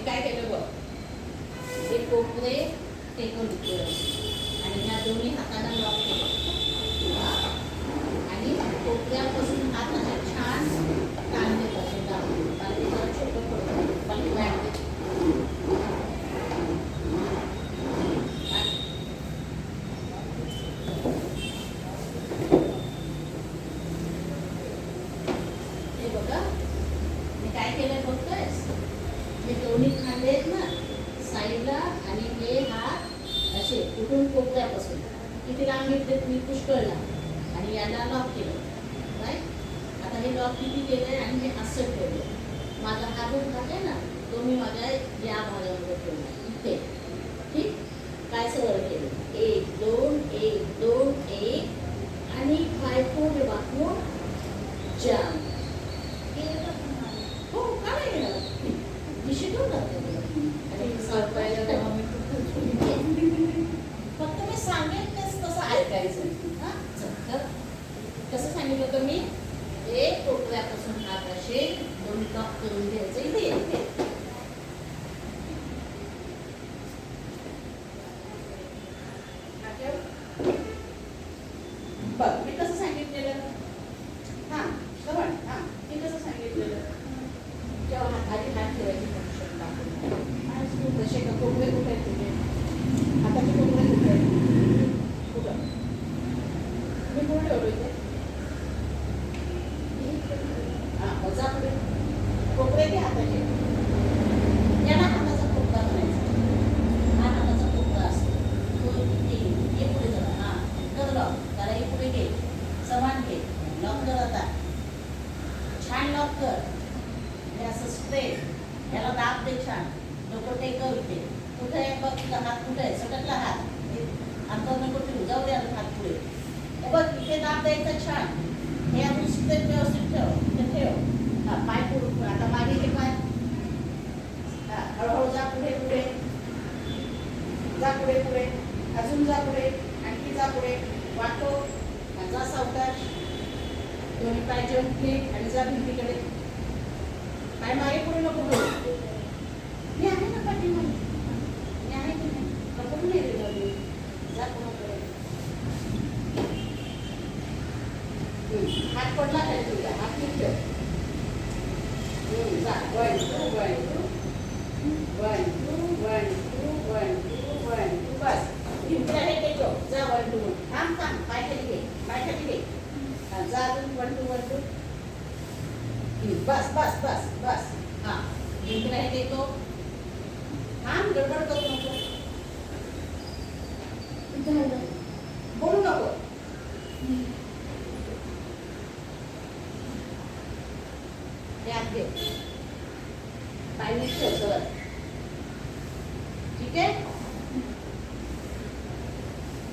काय केलं बघ, हे कोपरे टेकून घेतले आणि ह्या दोन्ही हाताला लॉक केलं आणि कोपऱ्यापासून हात असे छान ताण देत असे दाबून बाकी जरा छोटं पडतं बाकी बॅग हे बघा मी काय केलंय बघतोयस, हे दोन्ही खांदे आहेत ना साईडला आणि हे हात असे कुठून कोपऱ्यापासून किती लांब घेतले मी पुष्कळला आणि याला लॉक केलं काय. आता हे लॉक किती केलंय आणि हे असं ठेवलं. माझा हा जो भाग आहे ना तो मी माझ्या या भागामध्ये ठेवला इथे. ठीक काय सरळ केलं 1 2 1 2 1 आणि पायपोट वाकून जाम. हो का नाही येणार मी शिकवून टाकते फक्त मी सांगेन तेच तसं ऐकायचं. हां तर कसं सांगितलं होतं मी, एक कोपऱ्यापासून हात असे दोन टॉप करून घ्यायचं इथे इथे. बघ मी कसं सांगितलेलं, हां श्रवण हां मी कसं सांगितलेलं, जेव्हा हाताची हात ठेवायची पोझिशन दाखवून जसे का कोपरे कुठे आहेत तुझे हाताचे कोपरे कुठे आहेत कुठं मी कुठे ठेवलो इथे हां मग जा पुढे कोपरे घे हाताचे. याला हाताचा कोपरा म्हणायचा. हा हाताचा कोपरा असतो तो इथे ये पुढे जरा. हां कर लॉक त्याला हे पुढे घे समान घे लॉक कर आता छान लॉक कर. हे असं स्ट्रेट याला दाब दे छान. नको टेकव इथे कुठे आहे बघ तुझा हात कुठे आहे सटकला हात अंतर नको ठेवू जाऊ दे आता हात पुढे. बघ इथे दाब द्यायचा छान. हे आपण स्ट्रेट व्यवस्थित ठेव इथे ठेव. हां पाय पुढे आता मागे घे पाय. हां हळूहळू जा पुढे पुढे जा पुढे पुढे अजून जा पुढे आणखी जा पुढे वाटो जा सावकाश. दोन्ही पाय जेवून क्लिक आणि जा भिंतीकडे. पाय मागे पुढे नको बोलू. मी आहे ना पाठीमागे मी आहे की नाही नको नाही दिलं मी जा कोणाकडे. हात पडला काय तुझा हात नीट ठेव. जा 1 2 1 2 1 2 1 2 1 2 1 2 बस. भिंतीला हे टेकव जा 1 2 थांब थांब पाय खाली घे पाय खाली घे. जा अजून 1 2 1 2 बस बस बस बस. हां भिंतीला हे टेकव. थांब गडबड करू नको बोलू नको. हे हात घे पाय नीट ठेव सरळ. ठीक आहे.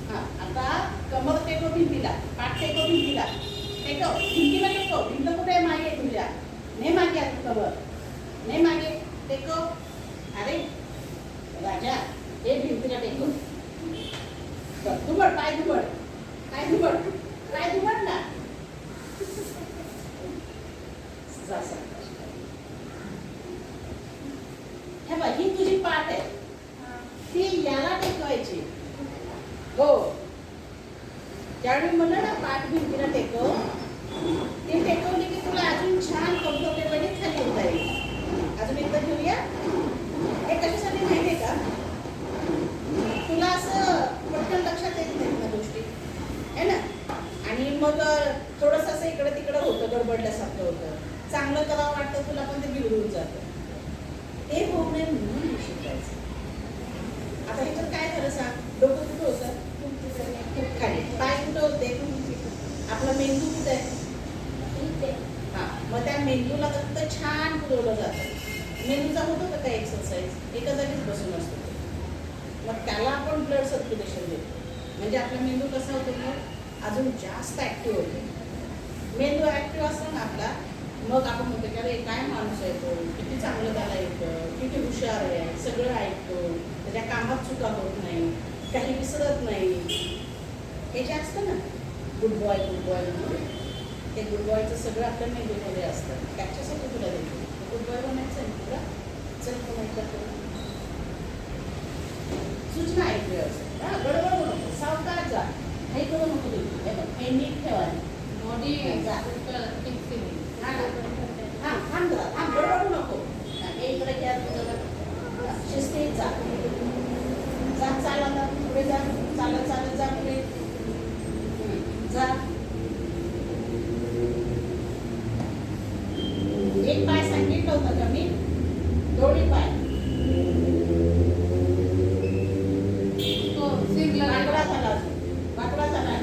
हां आता कमर टेकव भिंतीला पाठ टेकव भिंतीला टेकव भिंतीला टेकव. भिंत कुठे आहे मागे तुझ्या ने मागे आहे कमर ने मागे टेकव. अरे राजा हे भिंतीला टेकव. दुबड पाय दुबड पाय दुबड पाय दुबड ना जा हे बघ ही तुझी पाठ आहे ती याला टेकवायची. हो त्यावेळी म्हणलं ना पाठ भिंतीला टेकव. ती टेकवली की तुला अजून छान कम्फर्टेबली खाली येता येईल. अजून एकदा घेऊया. हे कशासाठी माहिती आहे का, तुला असं पटकन लक्षात येत नाहीत ना गोष्टी आहे ना. आणि मग थोडंसं असं इकडं तिकडं होतं गडबडल्यासारखं होतं. चांगलं करावं वाटतं तुला पण ते बिघडून जातं. ते होऊ नये म्हणून हे शिकायचं. आता ह्याच्यात काय झालं सांग, डोकं कुठं होतं खूप खाली, पाय कुठं होते आपला मेंदू कुठे आहे. हां मग त्या मेंदूला फक्त छान पुरवलं जातं. मेंदूचा होतो का काय एक्सरसाइज एका जागीच बसून असतो. मग त्याला आपण ब्लड सर्क्युलेशन देतो म्हणजे आपला मेंदू कसा होतो मग अजून जास्त ॲक्टिव्ह होतो. मेंदू ॲक्टिव्ह असतो ना आपला मग आपण म्हणतो की अरे काय माणूस आहे तो, किती चांगलं त्याला येतं, किती हुशार आहे, सगळं ऐकतो, त्याच्या कामात चुका होत नाही, काही विसरत नाही. हे जे असतं ना गुड बॉय म्हणून ते गुड बॉयचं सगळं आपल्या मेंदूमध्ये असतं. त्याच्यासाठी तुला देतो गुड बॉय बनायचं आहे तुला. चल पुन्हा एकदा करू. हे नीट ठेवायला. बॉडी जा. हा ना. हा, थांब जरा, थांब, बडबडू नको. हा, हे इकडे घ्या, तू जरा शिस्तीत जा. जा, चाल आता, पुढे जा, चालत चालत जा पुढे. जा. एक पाय सांगितलं होतं का मी? दोन्ही पाय वाकडा झाला अजून. वाकडा झाला.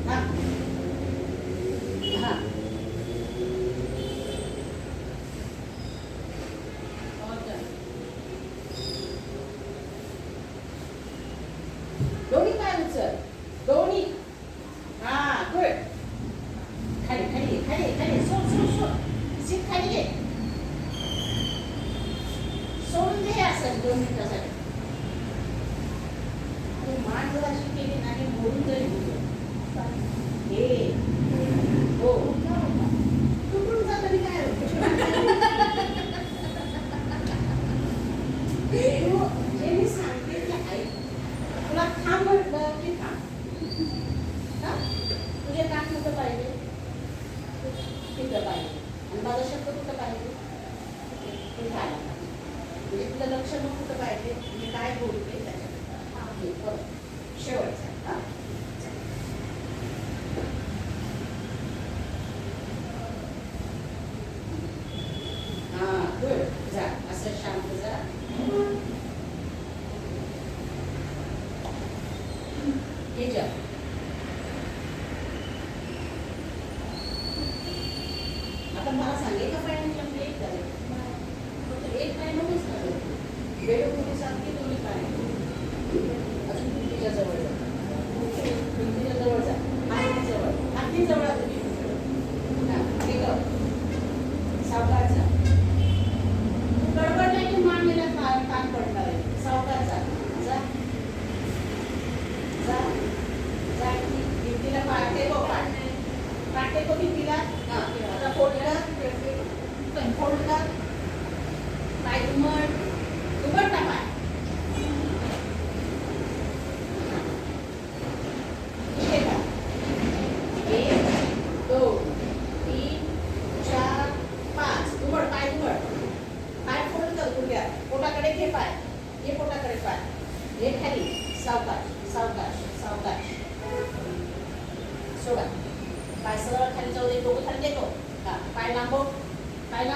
हा. हा. दोन्ही पाय उचल. दोन्ही. हा, गुड. खाली खाली खाली खाली सोड सोड सोड. सीट खाली घे. सोडून दे असं 2 मिनिटासाठी. तू मान जर अशी केली ना की मोडून जाईल तुझं. हे हो तुटून जा तरी काय होतं. जे मी सांगते ते ऐक. तुला थांब म्हटलं की थांब. हा, तुझे कान कुठं पाहिजे? तिथं पाहिजे. आणि माझा शब्द कुठं पाहिजे? तिथं आला. म्हणजे तुझं लक्ष मग कुठं पाहिजे? मी काय बोलते त्याच्याकडे. परत शेवटचा. हा, हा, गुड. जा असं शांत जा. हे जा. आता मला सांग, एका पायाने जमले एक झाले. फक्त एक पाय नकोच ना. वेळोवेळी सांगते दोन्ही पाय. अजून भिंतीच्या जवळ जा. भिंतीच्या जवळ जा. हाती जवळ. हाती जवळ तुम्ही. हा, हे कर. सावकाश जा. गडबड नाही की मांडीला ताण पडणार आहे. सावकाश जा. जा. जा. जा. भिंतीला पाय टेको. पाय टेको भिंतीला. हा, आता फोल्ड कर. फोल्ड कर. पाय घुमट. घुमट ना पाय. इथे का? 1 2 3 4 5. घुमट, पाय घुमट. पाय फोल्ड कर गुडघ्यात. पोटाकडे घे पाय. घे पोटाकडे पाय. घे खाली. सावकाश सावकाश सावकाश. सोडा. पाय सरळ खाली जाऊ दे. डोकं खाली देतो. हा, पाय लांबव. पाय लांब.